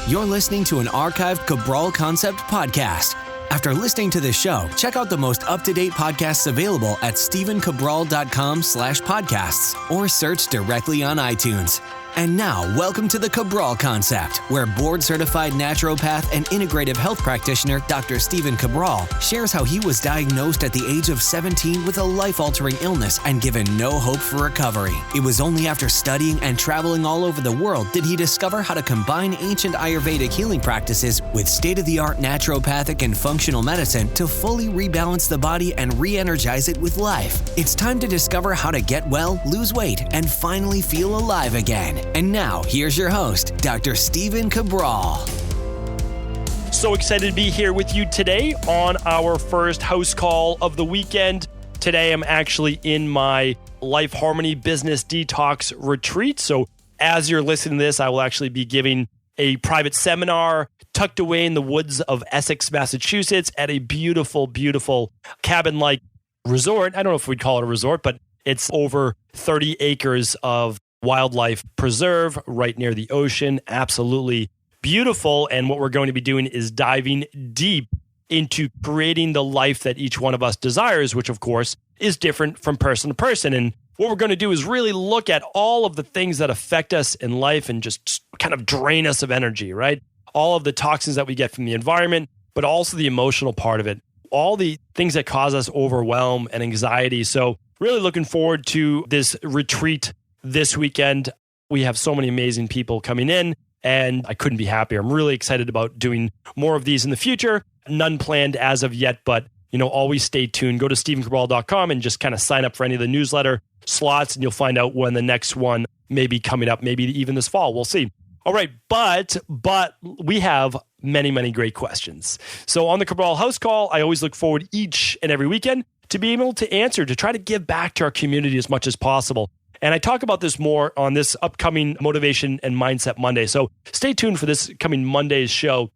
You're listening to an archived Cabral Concept podcast. After listening to this show, check out the most up-to-date podcasts available at stephencabral.com/podcasts or search directly on iTunes. And now, welcome to the Cabral Concept, where board-certified naturopath and integrative health practitioner Dr. Stephen Cabral shares how he was diagnosed at the age of 17 with a life-altering illness and given no hope for recovery. It was only after studying and traveling all over the world did he discover how to combine ancient Ayurvedic healing practices with state-of-the-art naturopathic and functional medicine to fully rebalance the body and re-energize it with life. It's time to discover how to get well, lose weight, and finally feel alive again. And now, here's your host, Dr. Stephen Cabral. So excited to be here with you today on our first house call of the weekend. Today, I'm actually in my Life Harmony Business Detox retreat. So as you're listening to this, I will actually be giving a private seminar tucked away in the woods of Essex, Massachusetts at a beautiful, beautiful cabin-like resort. I don't know if we'd call it a resort, but it's over 30 acres of wildlife preserve right near the ocean. Absolutely beautiful. And what we're going to be doing is diving deep into creating the life that each one of us desires, which of course is different from person to person. And what we're going to do is really look at all of the things that affect us in life and just kind of drain us of energy, right? All of the toxins that we get from the environment, but also the emotional part of it. All the things that cause us overwhelm and anxiety. So really looking forward to this retreat this weekend. We have so many amazing people coming in, and I couldn't be happier. I'm really excited about doing more of these in the future. None planned as of yet, but always stay tuned. Go to stephencabral.com and just kind of sign up for any of the newsletter slots, and you'll find out when the next one may be coming up, maybe even this fall. We'll see. All right, but we have many, many great questions. So on the Cabral HouseCall, I always look forward each and every weekend to be able to answer, to try to give back to our community as much as possible. And I talk about this more on this upcoming Motivation and Mindset Monday. So stay tuned for this coming Monday's show,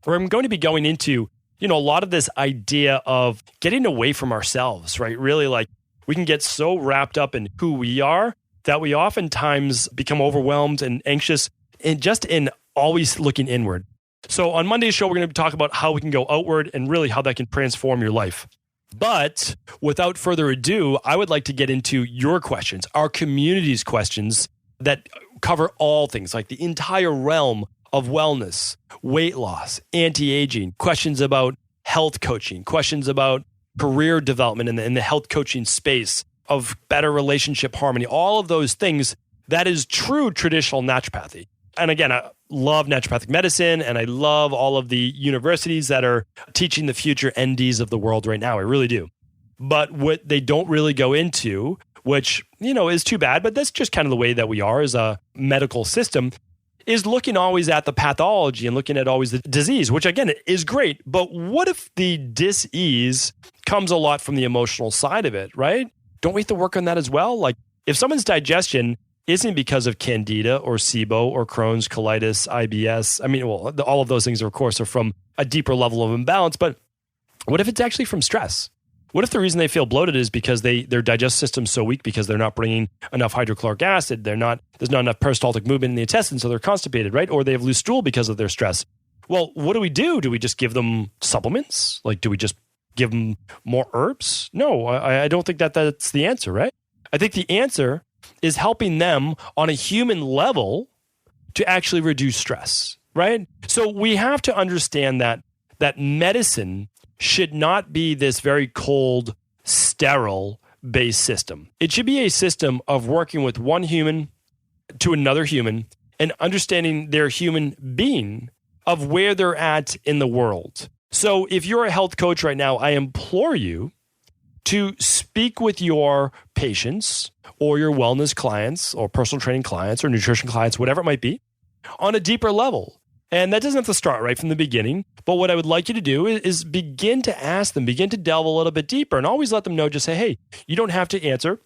where I'm going to be going into, a lot of this idea of getting away from ourselves, right? Really, like, we can get so wrapped up in who we are that we oftentimes become overwhelmed and anxious and just in always looking inward. So on Monday's show, we're going to talk about how we can go outward and really how that can transform your life. But without further ado, I would like to get into your questions, our community's questions that cover all things, like the entire realm of wellness, weight loss, anti-aging, questions about health coaching, questions about career development in the health coaching space, of better relationship harmony, all of those things. That is true traditional naturopathy. And again, I love naturopathic medicine, and I love all of the universities that are teaching the future NDs of the world right now. I really do. But what they don't really go into, which, is too bad, but that's just kind of the way that we are as a medical system, is looking always at the pathology and looking at always the disease, which again is great. But what if the dis-ease comes a lot from the emotional side of it, right? Don't we have to work on that as well? Like, if someone's digestion isn't because of candida or SIBO or Crohn's, colitis, IBS. All of those things, of course, are from a deeper level of imbalance. But what if it's actually from stress? What if the reason they feel bloated is because their digestive system's so weak because they're not bringing enough hydrochloric acid, there's not enough peristaltic movement in the intestines, so they're constipated, right? Or they have loose stool because of their stress. Well, what do we do? Do we just give them supplements? Like, do we just give them more herbs? No, I don't think that's the answer, right? I think the answer is helping them on a human level to actually reduce stress, right? So we have to understand that medicine should not be this very cold, sterile-based system. It should be a system of working with one human to another human and understanding their human being of where they're at in the world. So if you're a health coach right now, I implore you to speak with your patients or your wellness clients or personal training clients or nutrition clients, whatever it might be, on a deeper level. And that doesn't have to start right from the beginning. But what I would like you to do is begin to ask them, begin to delve a little bit deeper, and always let them know, just say, hey, you don't have to answer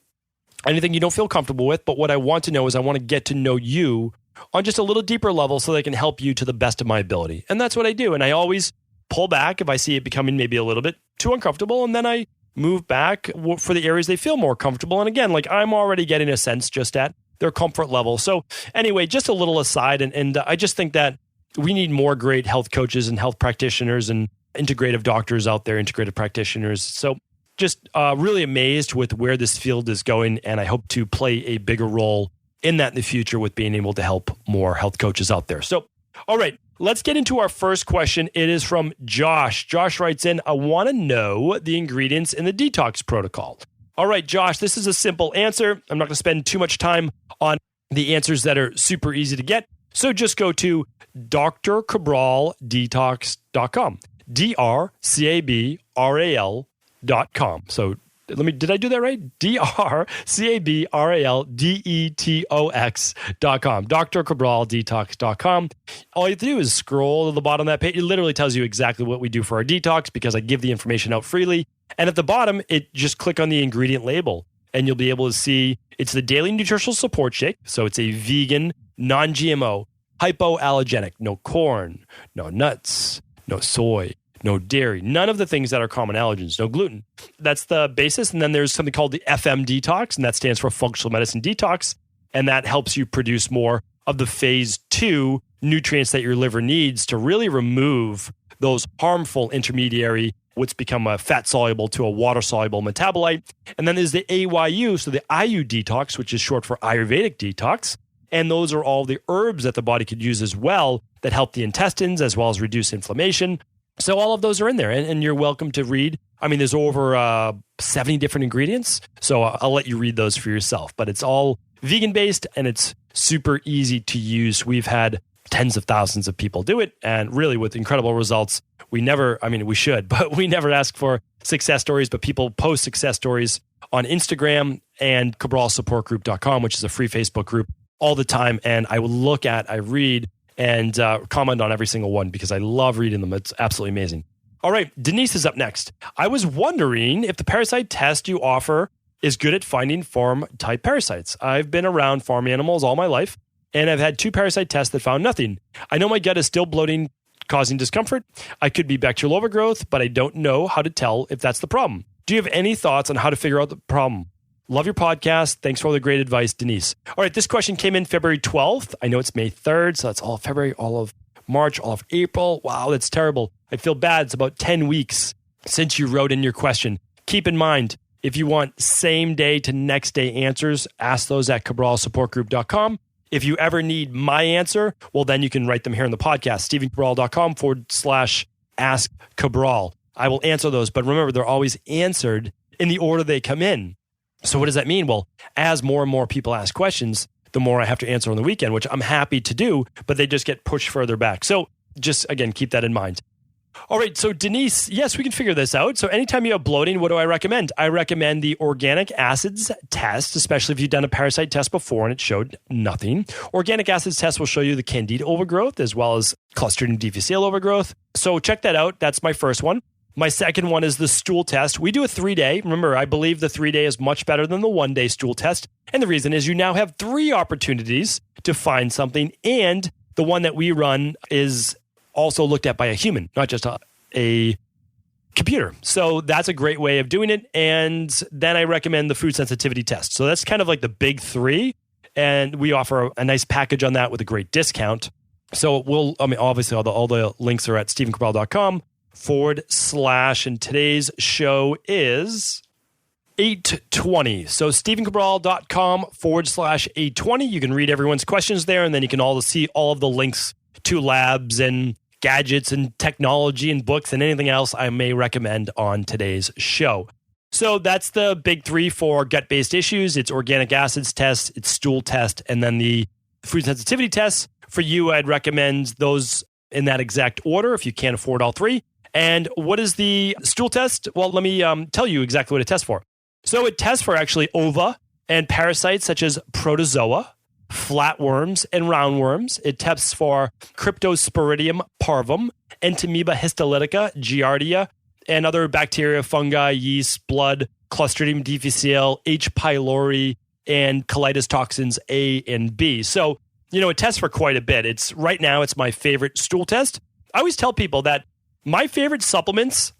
anything you don't feel comfortable with. But what I want to know is I want to get to know you on just a little deeper level so they can help you to the best of my ability. And that's what I do. And I always pull back if I see it becoming maybe a little bit too uncomfortable. And then I move back for the areas they feel more comfortable. And again, like, I'm already getting a sense just at their comfort level. So anyway, just a little aside. And I just think that we need more great health coaches and health practitioners and integrative doctors out there, integrative practitioners. So just really amazed with where this field is going. And I hope to play a bigger role in that in the future with being able to help more health coaches out there. So, all right, let's get into our first question. It is from Josh. Josh writes in, I want to know the ingredients in the detox protocol. All right, Josh, this is a simple answer. I'm not going to spend too much time on the answers that are super easy to get. So just go to drcabraldetox.com. DRCABRAL.com. So did I do that right? DRCABRALDETOX.com. drcabraldetox.com. All you have to do is scroll to the bottom of that page. It literally tells you exactly what we do for our detox because I give the information out freely. And at the bottom, just click on the ingredient label and you'll be able to see it's the Daily Nutritional Support Shake. So it's a vegan, non-GMO, hypoallergenic, no corn, no nuts, no soy, no dairy, none of the things that are common allergens, no gluten. That's the basis. And then there's something called the FM Detox, and that stands for Functional Medicine Detox. And that helps you produce more of the phase 2 nutrients that your liver needs to really remove those harmful intermediary, what's become a fat-soluble to a water-soluble metabolite. And then there's the AYU, so the IU Detox, which is short for Ayurvedic Detox. And those are all the herbs that the body could use as well that help the intestines as well as reduce inflammation. So all of those are in there, and you're welcome to read. I mean, there's over 70 different ingredients, so I'll let you read those for yourself. But it's all vegan-based, and it's super easy to use. We've had tens of thousands of people do it, and really with incredible results. We never ask for success stories, but people post success stories on Instagram and CabralSupportGroup.com, which is a free Facebook group, all the time. And I read, and comment on every single one because I love reading them. It's absolutely amazing. All right, Denise is up next. I was wondering if the parasite test you offer is good at finding farm-type parasites. I've been around farm animals all my life, and I've had 2 parasite tests that found nothing. I know my gut is still bloating, causing discomfort. I could be bacterial overgrowth, but I don't know how to tell if that's the problem. Do you have any thoughts on how to figure out the problem? Love your podcast. Thanks for all the great advice, Denise. All right, this question came in February 12th. I know it's May 3rd, so that's all of February, all of March, all of April. Wow, that's terrible. I feel bad. It's about 10 weeks since you wrote in your question. Keep in mind, if you want same day to next day answers, ask those at CabralSupportGroup.com. If you ever need my answer, well, then you can write them here in the podcast, StephenCabral.com/ask Cabral. I will answer those, but remember, they're always answered in the order they come in. So what does that mean? Well, as more and more people ask questions, the more I have to answer on the weekend, which I'm happy to do, but they just get pushed further back. So just, again, keep that in mind. All right, so Denise, yes, we can figure this out. So anytime you have bloating, what do I recommend? I recommend the organic acids test, especially if you've done a parasite test before and it showed nothing. Organic acids test will show you the Candida overgrowth as well as Clostridium difficile overgrowth. So check that out. That's my first one. My second one is the stool test. We do a 3-day. Remember, I believe the 3-day is much better than the 1-day stool test. And the reason is you now have 3 opportunities to find something. And the one that we run is also looked at by a human, not just a computer. So that's a great way of doing it. And then I recommend the food sensitivity test. So that's kind of like the big 3. And we offer a nice package on that with a great discount. So obviously all the links are at StephenCabral.com/. And today's show is 820. So StephenCabral.com/820. You can read everyone's questions there, and then you can all see all of the links to labs and gadgets and technology and books and anything else I may recommend on today's show. So that's the big 3 for gut-based issues. It's organic acids test, it's stool test, and then the food sensitivity tests. For you, I'd recommend those in that exact order if you can't afford all 3. And what is the stool test? Well, let me tell you exactly what it tests for. So it tests for actually ova and parasites such as protozoa, flatworms, and roundworms. It tests for Cryptosporidium parvum, Entamoeba histolytica, Giardia, and other bacteria, fungi, yeast, blood, Clostridium difficile, H. pylori, and colitis toxins A and B. So, it tests for quite a bit. Right now, it's my favorite stool test. I always tell people that my favorite supplements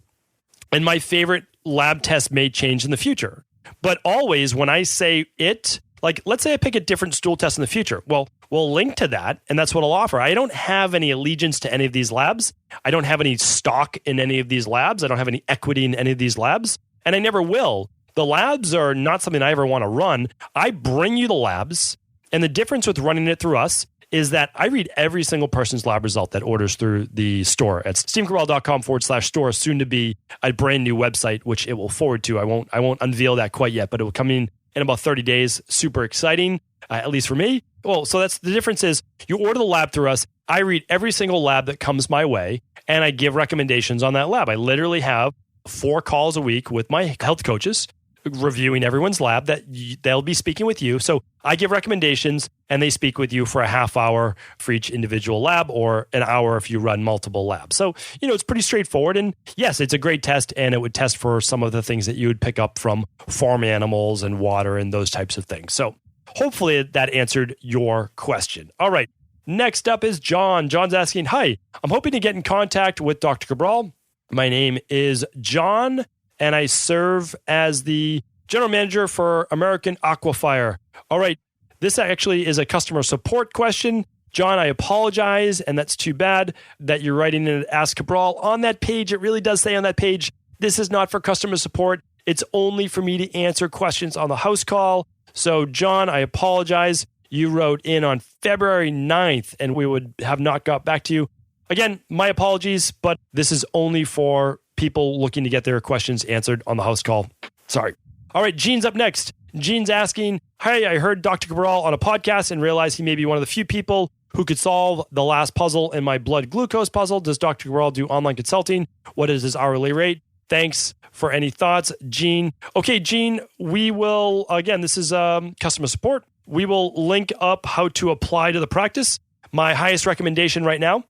and my favorite lab tests may change in the future. But always when I say it, like let's say I pick a different stool test in the future. Well, we'll link to that, and that's what I'll offer. I don't have any allegiance to any of these labs. I don't have any stock in any of these labs. I don't have any equity in any of these labs, and I never will. The labs are not something I ever want to run. I bring you the labs, and the difference with running it through us is that I read every single person's lab result that orders through the store at stephencabral.com/store, soon to be a brand new website, which it will forward to. I won't unveil that quite yet, but it will come in about 30 days. Super exciting, at least for me. Well, so that's the difference is you order the lab through us. I read every single lab that comes my way, and I give recommendations on that lab. I literally have 4 calls a week with my health coaches reviewing everyone's lab that they'll be speaking with you. So I give recommendations and they speak with you for a half hour for each individual lab or an hour if you run multiple labs. So, it's pretty straightforward. And yes, it's a great test, and it would test for some of the things that you would pick up from farm animals and water and those types of things. So hopefully that answered your question. All right. Next up is John. John's asking, hi, I'm hoping to get in contact with Dr. Cabral. My name is John, and I serve as the general manager for American Aquafire. All right, this actually is a customer support question. John, I apologize, and that's too bad that you're writing in Ask Cabral. On that page, it really does say on that page, this is not for customer support. It's only for me to answer questions on the house call. So, John, I apologize. You wrote in on February 9th, and we would have not got back to you. Again, my apologies, but this is only for people looking to get their questions answered on the house call. Sorry. All right, Gene's up next. Gene's asking, hey, I heard Dr. Cabral on a podcast and realized he may be one of the few people who could solve the last puzzle in my blood glucose puzzle. Does Dr. Cabral do online consulting? What is his hourly rate? Thanks for any thoughts, Gene. Okay, Gene, we will, again, this is customer support. We will link up how to apply to the practice. My highest recommendation right now,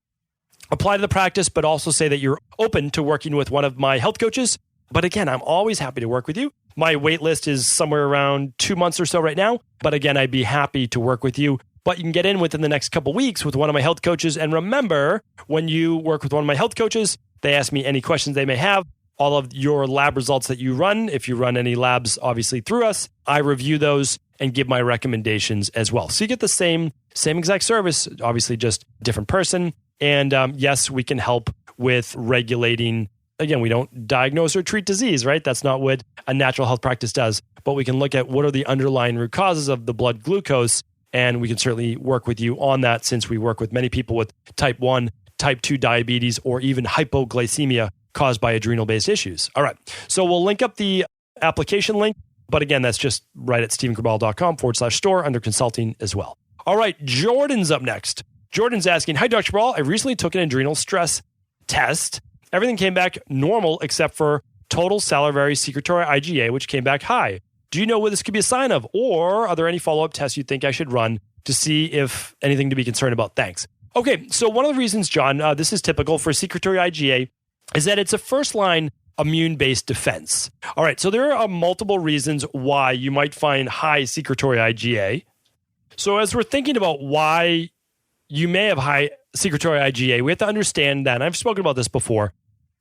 apply to the practice, but also say that you're open to working with one of my health coaches. But again, I'm always happy to work with you. My wait list is somewhere around 2 months or so right now. But again, I'd be happy to work with you. But you can get in within the next couple of weeks with one of my health coaches. And remember, when you work with one of my health coaches, they ask me any questions they may have. All of your lab results that you run, if you run any labs, obviously through us, I review those and give my recommendations as well. So you get the same exact service, obviously just different person. And yes, we can help with regulating. Again, we don't diagnose or treat disease, right? That's not what a natural health practice does. But we can look at what are the underlying root causes of the blood glucose. And we can certainly work with you on that, since we work with many people with type 1, type 2 diabetes, or even hypoglycemia caused by adrenal-based issues. All right. So we'll link up the application link. But again, that's just right at stephencabral.com/store under consulting as well. All right. Jordan's up next. Jordan's asking, hi, Dr. Cabral. I recently took an adrenal stress test. Everything came back normal except for total salivary secretory IgA, which came back high. Do you know what this could be a sign of? Or are there any follow-up tests you think I should run to see if anything to be concerned about? Thanks. Okay, so one of the reasons, John, this is typical for secretory IgA, is that it's a first-line immune-based defense. All right, so there are multiple reasons why you might find high secretory IgA. So as we're thinking about why you may have high secretory IgA, we have to understand that, and I've spoken about this before,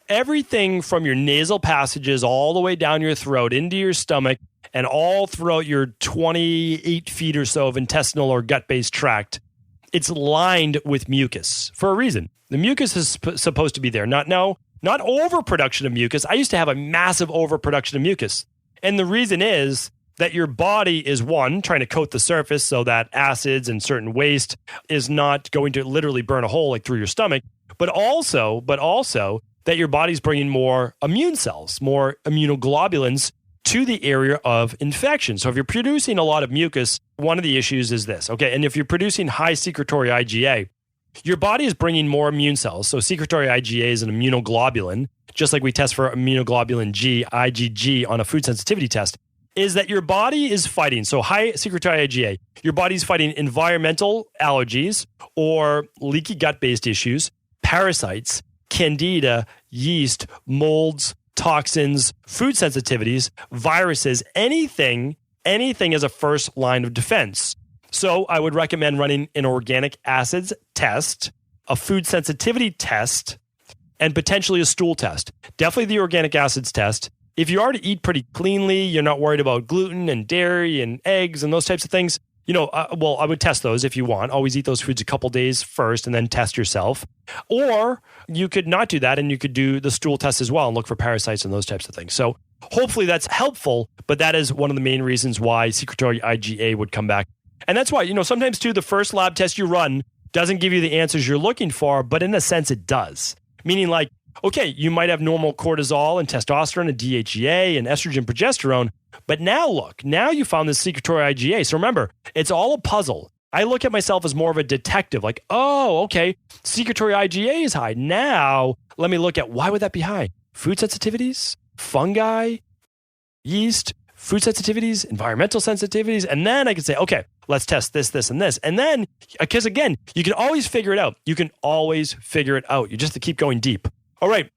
everything from your nasal passages all the way down your throat into your stomach and all throughout your 28 feet or so of intestinal or gut-based tract, it's lined with mucus for a reason. The mucus is supposed to be there. Not overproduction of mucus. I used to have a massive overproduction of mucus. And the reason is that your body is, one, trying to coat the surface so that acids and certain waste is not going to literally burn a hole like through your stomach, but also that your body's bringing more immune cells, more immunoglobulins to the area of infection. So if you're producing a lot of mucus, one of the issues is this, okay? And if you're producing high secretory IgA, your body is bringing more immune cells. So secretory IgA is an immunoglobulin, just like we test for immunoglobulin G, IgG, on a food sensitivity test, is that your body is fighting. So high secretory IgA, your body's fighting environmental allergies or leaky gut-based issues, parasites, candida, yeast, molds, toxins, food sensitivities, viruses, anything as a first line of defense. So I would recommend running an organic acids test, a food sensitivity test, and potentially a stool test. Definitely the organic acids test. If you already eat pretty cleanly, you're not worried about gluten and dairy and eggs and those types of things, I would test those if you want. Always eat those foods a couple days first and then test yourself. Or you could not do that and you could do the stool test as well and look for parasites and those types of things. So hopefully that's helpful, but that is one of the main reasons why secretory IgA would come back. And that's why, sometimes too, the first lab test you run doesn't give you the answers you're looking for, but in a sense it does. Meaning like, okay, you might have normal cortisol and testosterone and DHEA and estrogen, progesterone, but now you found this secretory IgA. So remember, it's all a puzzle. I look at myself as more of a detective, like, oh, okay, secretory IgA is high. Now, let me look at why would that be high? Food sensitivities, fungi, yeast, food sensitivities, environmental sensitivities, and then I can say, okay, let's test this, this, and this. And then, because again, you can always figure it out. You just have to keep going deep. All right,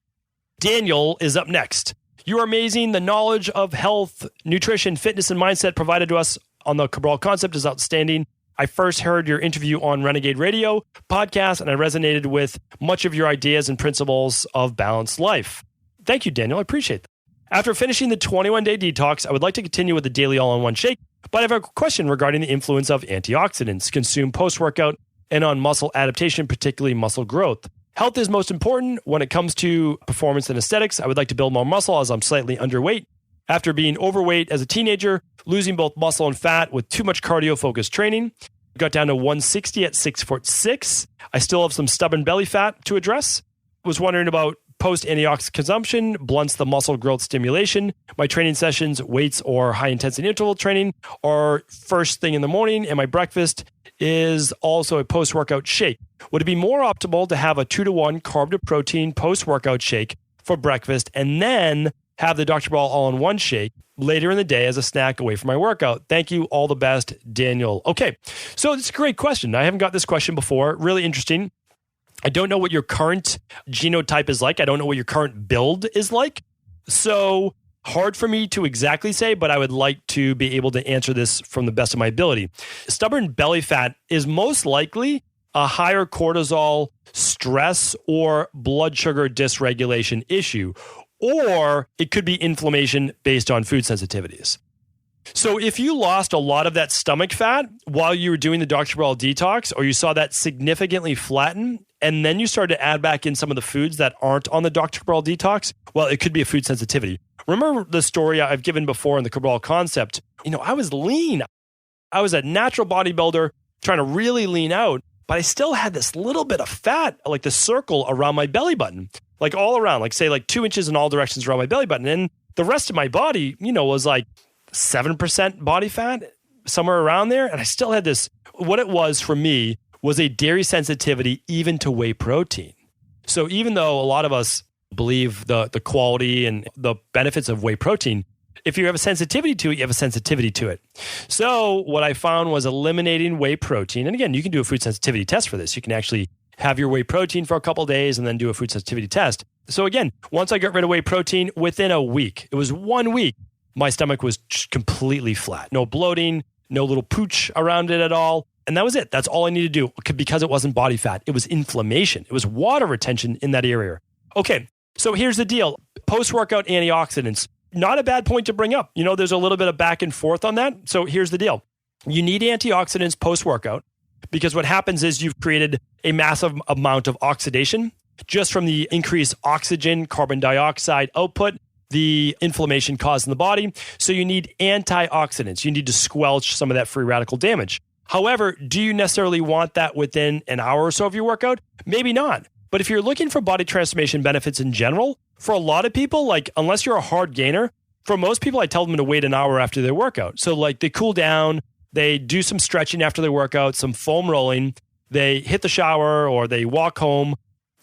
Daniel is up next. You are amazing. The knowledge of health, nutrition, fitness, and mindset provided to us on the Cabral Concept is outstanding. I first heard your interview on Renegade Radio podcast, and I resonated with much of your ideas and principles of balanced life. Thank you, Daniel. I appreciate that. After finishing the 21-day detox, I would like to continue with the daily all-in-one shake, but I have a question regarding the influence of antioxidants consumed post-workout and on muscle adaptation, particularly muscle growth. Health is most important when it comes to performance and aesthetics. I would like to build more muscle as I'm slightly underweight. After being overweight as a teenager, losing both muscle and fat with too much cardio-focused training, got down to 160 at 6'6". I still have some stubborn belly fat to address. Was wondering about post-antioxidant consumption, blunts the muscle growth stimulation. My training sessions, weights or high-intensity interval training are first thing in the morning, and my breakfast is also a post-workout shake. Would it be more optimal to have a 2-to-1 carb-to-protein post-workout shake for breakfast and then have the Dr. Ball all-in-one shake later in the day as a snack away from my workout? Thank you. All the best, Daniel. Okay, so it's a great question. I haven't got this question before. Really interesting. I don't know what your current genotype is like. I don't know what your current build is like. So hard for me to exactly say, but I would like to be able to answer this from the best of my ability. Stubborn belly fat is most likely a higher cortisol stress or blood sugar dysregulation issue, or it could be inflammation based on food sensitivities. So if you lost a lot of that stomach fat while you were doing the Dr. Ball detox, or you saw that significantly flatten, and then you started to add back in some of the foods that aren't on the Dr. Cabral detox, well, it could be a food sensitivity. Remember the story I've given before in the Cabral Concept? I was lean. I was a natural bodybuilder trying to really lean out, but I still had this little bit of fat, like the circle around my belly button, like all around, like say like 2 inches in all directions around my belly button. And the rest of my body, was like 7% body fat, somewhere around there. And I still had this, what it was for me was a dairy sensitivity even to whey protein. So even though a lot of us believe the quality and the benefits of whey protein, if you have a sensitivity to it, you have a sensitivity to it. So what I found was eliminating whey protein. And again, you can do a food sensitivity test for this. You can actually have your whey protein for a couple of days and then do a food sensitivity test. So again, once I got rid of whey protein, within a week, it was 1 week, my stomach was completely flat. No bloating, no little pooch around it at all. And that was it. That's all I needed to do because it wasn't body fat. It was inflammation. It was water retention in that area. Okay, so here's the deal. Post-workout antioxidants, not a bad point to bring up. There's a little bit of back and forth on that. So here's the deal. You need antioxidants post-workout because what happens is you've created a massive amount of oxidation just from the increased oxygen, carbon dioxide output, the inflammation caused in the body. So you need antioxidants. You need to squelch some of that free radical damage. However, do you necessarily want that within an hour or so of your workout? Maybe not. But if you're looking for body transformation benefits in general, for a lot of people, like unless you're a hard gainer, for most people, I tell them to wait an hour after their workout. So like they cool down, they do some stretching after their workout, some foam rolling, they hit the shower or they walk home,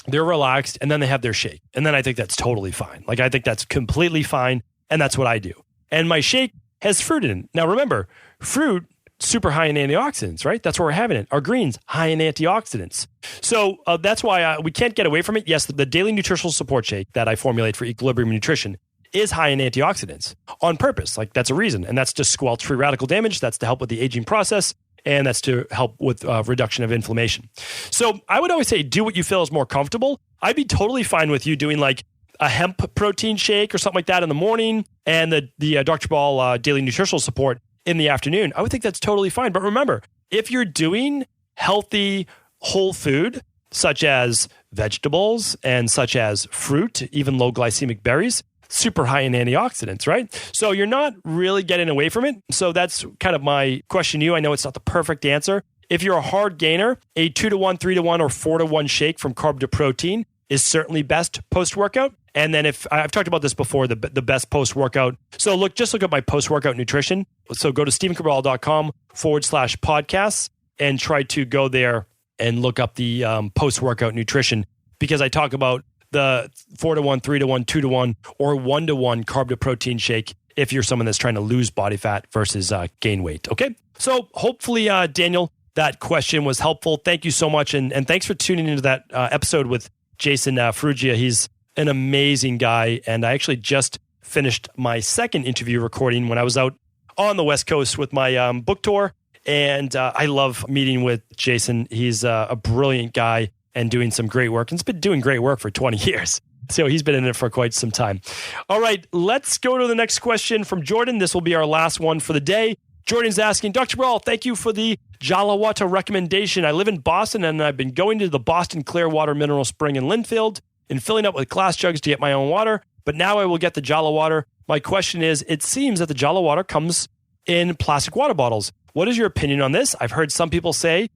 they're relaxed, and then they have their shake. And then I think that's totally fine. Like I think that's completely fine. And that's what I do. And my shake has fruit in it. Now remember, fruit, super high in antioxidants, right? That's where we're having it. Our greens, high in antioxidants. So that's why we can't get away from it. Yes, the daily nutritional support shake that I formulate for Equilibrium Nutrition is high in antioxidants on purpose. Like that's a reason. And that's to squelch free radical damage. That's to help with the aging process. And that's to help with reduction of inflammation. So I would always say, do what you feel is more comfortable. I'd be totally fine with you doing like a hemp protein shake or something like that in the morning. And the Dr. Ball daily nutritional support in the afternoon, I would think that's totally fine. But remember, if you're doing healthy whole food, such as vegetables and such as fruit, even low glycemic berries, super high in antioxidants, right? So you're not really getting away from it. So that's kind of my question to you. I know it's not the perfect answer. If you're a hard gainer, a 2-to-1, 3-to-1, or 4-to-1 shake from carb to protein is certainly best post-workout. And then if I've talked about this before, the best post-workout. So just look at my post-workout nutrition. So go to StephenCabral.com/podcasts and try to go there and look up the post-workout nutrition, because I talk about the 4-to-1, 3-to-1, 2-to-1, or 1-to-1 carb to protein shake if you're someone that's trying to lose body fat versus gain weight. Okay. So hopefully, Daniel, that question was helpful. Thank you so much. And thanks for tuning into that episode with Jason Ferrugia. He's an amazing guy. And I actually just finished my second interview recording when I was out on the West Coast with my book tour. And I love meeting with Jason. He's a brilliant guy and doing some great work. And he's been doing great work for 20 years. So he's been in it for quite some time. All right, let's go to the next question from Jordan. This will be our last one for the day. Jordan's asking, Dr. Cabral, thank you for the Jalawata recommendation. I live in Boston and I've been going to the Boston Clearwater Mineral Spring in Linfield and filling up with glass jugs to get my own water. But now I will get the Jalawater. My question is, it seems that the Jalawater comes in plastic water bottles. What is your opinion on this? I've heard some people say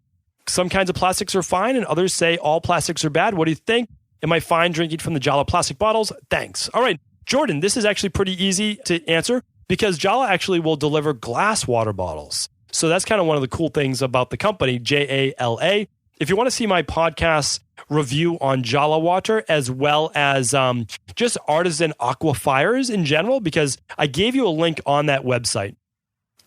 some kinds of plastics are fine and others say all plastics are bad. What do you think? Am I fine drinking from the Jala plastic bottles? Thanks. All right, Jordan, this is actually pretty easy to answer because Jala actually will deliver glass water bottles. So that's kind of one of the cool things about the company, Jala. If you want to see my podcast review on Jala water, as well as just artisan aquifers in general, because I gave you a link on that website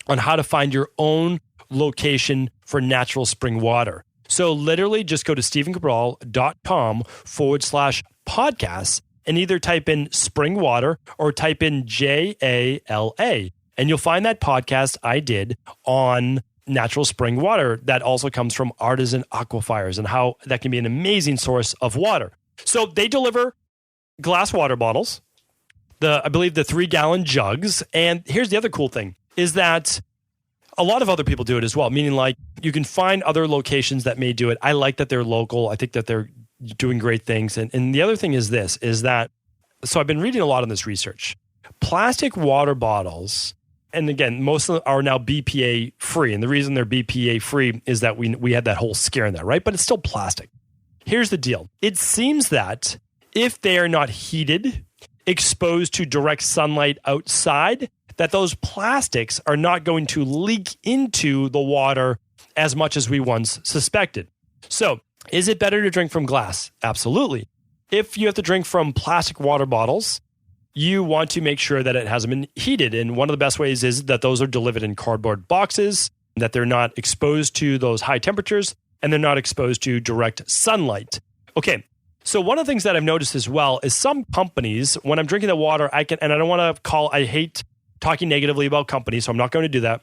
on how to find your own location for natural spring water. So literally just go to StephenCabral.com/podcasts and either type in spring water or type in Jala, and you'll find that podcast I did on natural spring water that also comes from artisan aquifers and how that can be an amazing source of water. So they deliver glass water bottles, I believe the 3-gallon jugs. And here's the other cool thing is that a lot of other people do it as well, meaning like you can find other locations that may do it. I like that they're local. I think that they're doing great things. And the other thing is this, is that, so I've been reading a lot on this research. Plastic water bottles, and again, most of them are now BPA free. And the reason they're BPA free is that we had that whole scare in that, right? But it's still plastic. Here's the deal. It seems that if they are not heated, exposed to direct sunlight outside, that those plastics are not going to leak into the water as much as we once suspected. So, is it better to drink from glass? Absolutely. If you have to drink from plastic water bottles, you want to make sure that it hasn't been heated. And one of the best ways is that those are delivered in cardboard boxes, that they're not exposed to those high temperatures, and they're not exposed to direct sunlight. Okay, so one of the things that I've noticed as well is some companies, when I'm drinking the water, I don't want to I hate talking negatively about companies, so I'm not going to do that.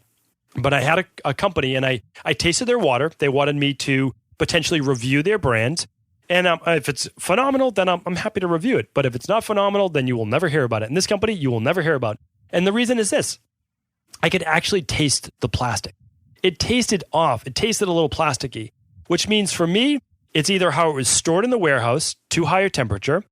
But I had a company and I tasted their water. They wanted me to potentially review their brand. And if it's phenomenal, then I'm happy to review it. But if it's not phenomenal, then you will never hear about it. In this company, you will never hear about it. And the reason is this. I could actually taste the plastic. It tasted off. It tasted a little plasticky, which means for me, it's either how it was stored in the warehouse, too high a temperature,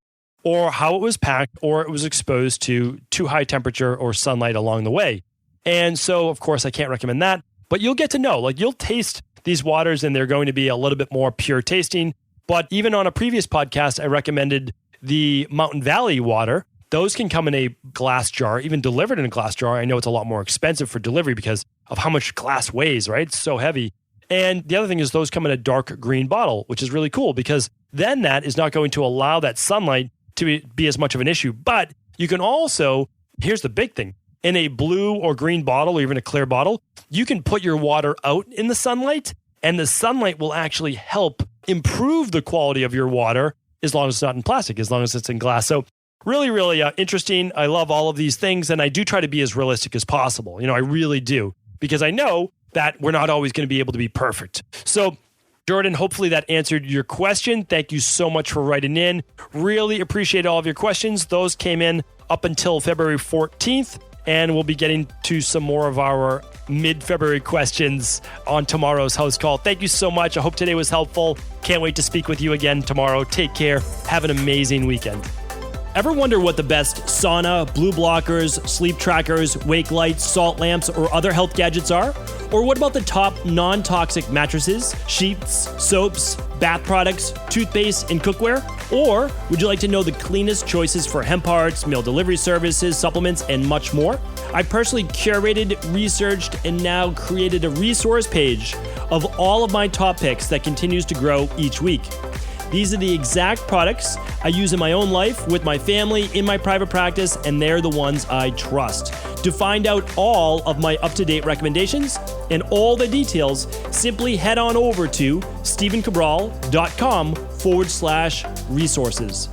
or how it was packed, or it was exposed to too high temperature or sunlight along the way. And so, of course, I can't recommend that. But you'll get to know, like you'll taste these waters and they're going to be a little bit more pure tasting. But even on a previous podcast, I recommended the Mountain Valley water. Those can come in a glass jar, even delivered in a glass jar. I know it's a lot more expensive for delivery because of how much glass weighs, right? It's so heavy. And the other thing is those come in a dark green bottle, which is really cool because then that is not going to allow that sunlight to be as much of an issue. But you can also, here's the big thing, in a blue or green bottle or even a clear bottle, you can put your water out in the sunlight and the sunlight will actually help improve the quality of your water as long as it's not in plastic, as long as it's in glass. So really, really interesting. I love all of these things and I do try to be as realistic as possible. I really do because I know that we're not always going to be able to be perfect. So Jordan, hopefully that answered your question. Thank you so much for writing in. Really appreciate all of your questions. Those came in up until February 14th. And we'll be getting to some more of our mid-February questions on tomorrow's house call. Thank you so much. I hope today was helpful. Can't wait to speak with you again tomorrow. Take care. Have an amazing weekend. Ever wonder what the best sauna, blue blockers, sleep trackers, wake lights, salt lamps, or other health gadgets are? Or what about the top non-toxic mattresses, sheets, soaps, bath products, toothpaste, and cookware? Or would you like to know the cleanest choices for hemp parts, meal delivery services, supplements, and much more? I personally curated, researched, and now created a resource page of all of my top picks that continues to grow each week. These are the exact products I use in my own life, with my family, in my private practice, and they're the ones I trust. To find out all of my up-to-date recommendations and all the details, simply head on over to stephencabral.com/resources.